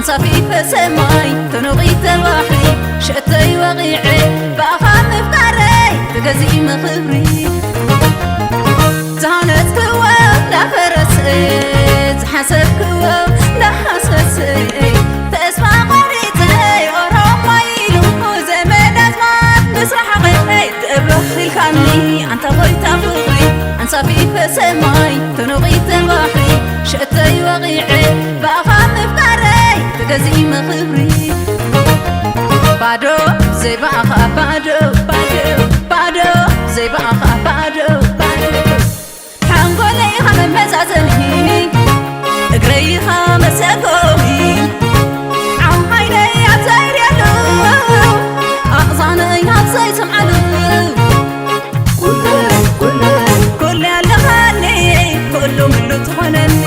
صافي فسماي تنوغي تباحري شئتي وغيعي بأخام مفتاري تقزي مخبري زهانت كواب لا فرسي زحسب كواب لا حسسي تسمع قريتي أروح ويلو وزمن أزمان مسرح غيري تبرخي الكامني أنت غيت أفغري عن صافي فسماي تنوغي تباحري شئتي وغيعي بأخام مفتاري تقزي مخبري بادو زي بأخا بادو بادو بادو زي بأخا بادو بادو حنقولي خمم مزازنهي اقري خمس اقوهي عم عيني عبزير يلو أغصاني عبزي سمعلو كل اللي خاني كله منو تخونني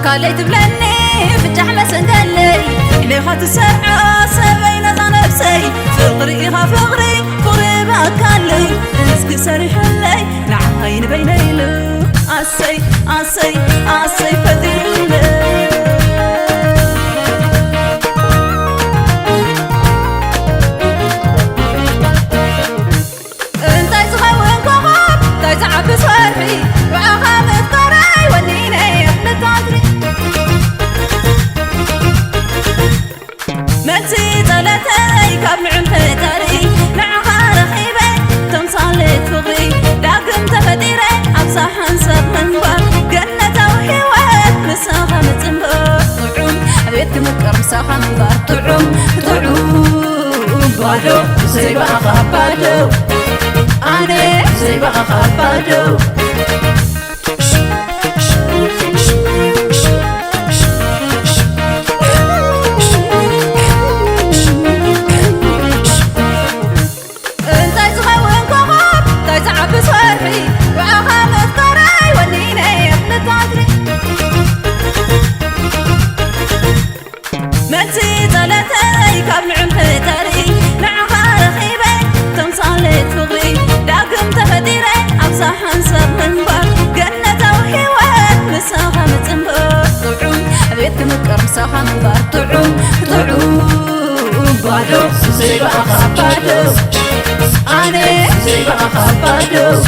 قالي تبلني بجح مسنقلي اللي خات السرعة سبين ذا نفسي فقريها فقري قريبا كالي رزق سريح لي نعهين بيني له عسي عسي عسي فديلي انتي تغوين كوغاب تاي تعب سوارحي وعاها مفتراي ونيني ابن تادري منتي طلتي كاب نعم فتاري نعها رخيبي تمصالي تفغي لكن تفديري أبصح انسب منبر جنة وحيوات مساخة متنبر طعوم أبيتك مكر مساخة منبر طعوم بادو زي بأخا بادو أنا زي بأخا بادو منتي طلتي كاب نعم فتاري نعها رخيبي تمصالي تفغري لكن تفديري أبصح انسب منبر جنة وحيوات مساخة متنبر طعوم أبيتك مكر مساخة منبر طعوم بادو زي بأخا بادو أنا زي بأخا بادو